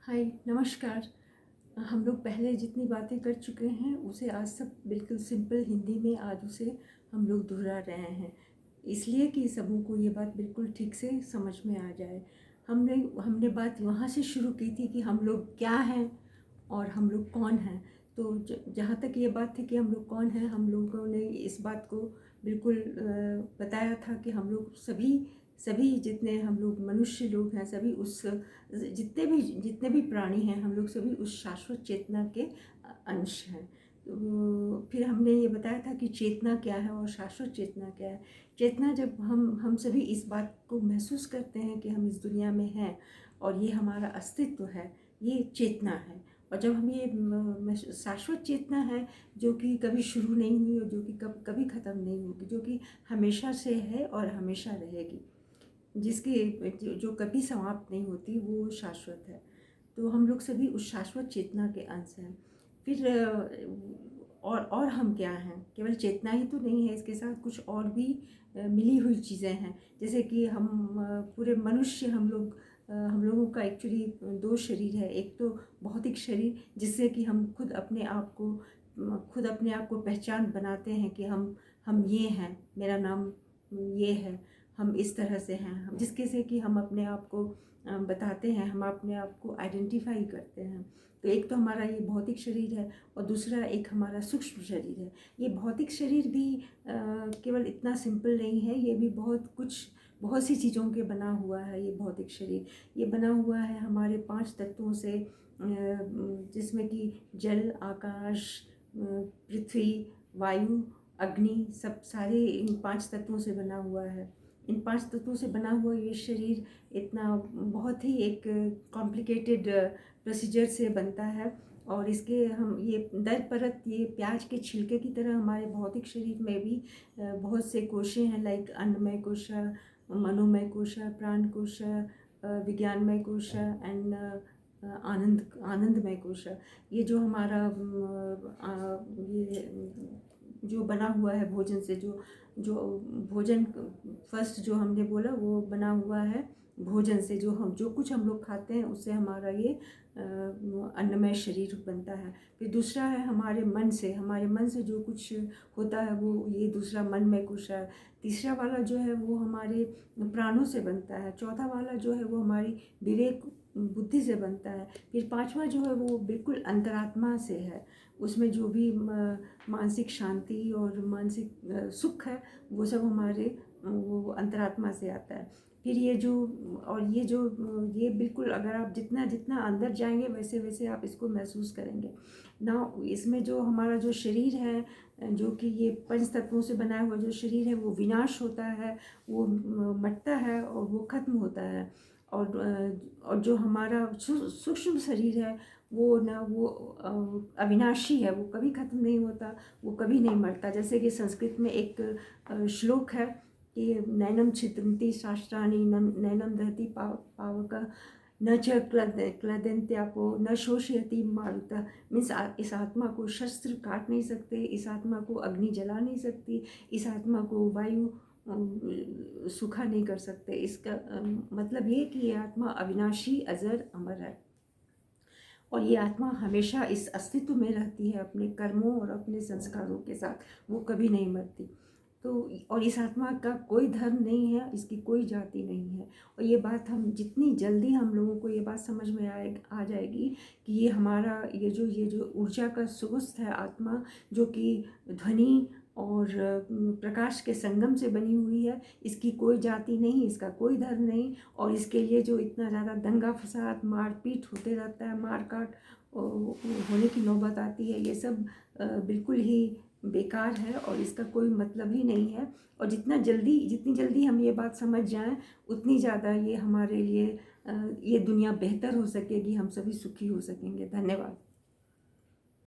हाय, नमस्कार। हम लोग पहले जितनी बातें कर चुके हैं उसे आज सब बिल्कुल सिंपल हिंदी में आज उसे हम लोग दोहरा रहे हैं, इसलिए कि सबों को ये बात बिल्कुल ठीक से समझ में आ जाए। हमने हमने बात वहाँ से शुरू की थी कि हम लोग क्या हैं और हम लोग कौन हैं। तो जहाँ तक ये बात थी कि हम लोग कौन हैं, हम लोगों ने इस बात को बिल्कुल बताया था कि हम लोग सभी सभी जितने हम लोग मनुष्य लोग हैं, सभी उस जितने भी प्राणी हैं, हम लोग सभी उस शाश्वत चेतना के अंश हैं। तो फिर हमने ये बताया था कि चेतना क्या है और शाश्वत चेतना क्या है। चेतना, जब हम सभी इस बात को महसूस करते हैं कि हम इस दुनिया में हैं और ये हमारा अस्तित्व है, ये चेतना है। और जब हम ये शाश्वत चेतना है जो कि कभी शुरू नहीं हुई और जो कि कभी ख़त्म नहीं होगी, जो कि हमेशा से है और हमेशा रहेगी, जिसकी जो कभी समाप्त नहीं होती, वो शाश्वत है। तो हम लोग सभी उस शाश्वत चेतना के अंश हैं। फिर और हम क्या हैं? केवल चेतना ही तो नहीं है, इसके साथ कुछ और भी मिली हुई चीज़ें हैं। जैसे कि हम पूरे मनुष्य, हम लोगों का एक्चुअली दो शरीर है। एक तो भौतिक शरीर, जिससे कि हम खुद अपने आप को पहचान बनाते हैं कि हम ये हैं, मेरा नाम ये है, हम इस तरह से हैं, हम जिसके से कि हम अपने आप को बताते हैं, हम अपने आप को आइडेंटिफाई करते हैं। तो एक तो हमारा ये भौतिक शरीर है और दूसरा एक हमारा सूक्ष्म शरीर है। ये भौतिक शरीर भी केवल इतना सिंपल नहीं है, ये भी बहुत सी चीज़ों के बना हुआ है। ये भौतिक शरीर ये बना हुआ है हमारे 5 तत्वों से, जिसमें कि जल, आकाश, पृथ्वी, वायु, अग्नि, सब सारे इन 5 तत्वों से बना हुआ है। इन 5 तत्वों से बना हुआ ये शरीर इतना बहुत ही एक कॉम्प्लिकेटेड प्रोसीजर से बनता है। और इसके हम ये दर परत, ये प्याज के छिलके की तरह हमारे भौतिक शरीर में भी बहुत से कोशें हैं, लाइक अन्नमय कोशा, मनोमय कोशा, प्राण कोशा, विज्ञानमय कोशा एंड आनंदमय कोशा। ये जो हमारा ये जो बना हुआ है भोजन से, जो भोजन फर्स्ट जो हमने बोला वो बना हुआ है भोजन से। जो कुछ हम लोग खाते हैं उससे हमारा ये अन्नमय शरीर बनता है। फिर दूसरा है हमारे मन से जो कुछ होता है वो ये दूसरा मनमय कोश है। तीसरा वाला जो है वो हमारे प्राणों से बनता है। चौथा वाला जो है वो हमारी विवेक बुद्धि से बनता है। फिर पांचवा जो है वो बिल्कुल अंतरात्मा से है। उसमें जो भी मानसिक शांति और मानसिक सुख है, वो सब हमारे वो अंतरात्मा से आता है। फिर ये बिल्कुल, अगर आप जितना जितना अंदर जाएंगे वैसे वैसे आप इसको महसूस करेंगे ना। इसमें जो हमारा जो शरीर है, जो कि ये पंच तत्वों से बनाया हुआ जो शरीर है, वो विनाश होता है, वो मटता है और वो खत्म होता है। और जो हमारा सूक्ष्म शरीर है वो अविनाशी है, वो कभी ख़त्म नहीं होता, वो कभी नहीं मरता। जैसे कि संस्कृत में एक श्लोक है कि नैनम छिद्रन्ति शास्त्राणि नैनम दहति पावक न च क्लदन्त्यापो न शोषयति मारुतः। मीन्स इस आत्मा को शस्त्र काट नहीं सकते, इस आत्मा को अग्नि जला नहीं सकती, इस आत्मा को वायु सूखा नहीं कर सकते। इसका मतलब ये कि ये आत्मा अविनाशी, अजर, अमर है और ये आत्मा हमेशा इस अस्तित्व में रहती है अपने कर्मों और अपने संस्कारों के साथ, वो कभी नहीं मरती। तो और इस आत्मा का कोई धर्म नहीं है, इसकी कोई जाति नहीं है। और ये बात हम जितनी जल्दी हम लोगों को ये बात समझ में आ जाएगी कि ये हमारा ये जो ऊर्जा का सोर्स है आत्मा, जो कि ध्वनि और प्रकाश के संगम से बनी हुई है, इसकी कोई जाति नहीं, इसका कोई धर्म नहीं। और इसके लिए जो इतना ज़्यादा दंगा फसाद मारपीट होते रहता है, मार काट होने की नौबत आती है, ये सब बिल्कुल ही बेकार है और इसका कोई मतलब ही नहीं है। और जितनी जल्दी हम ये बात समझ जाएं, उतनी ज़्यादा ये हमारे लिए ये दुनिया बेहतर हो सकेगी, हम सभी सुखी हो सकेंगे। धन्यवाद।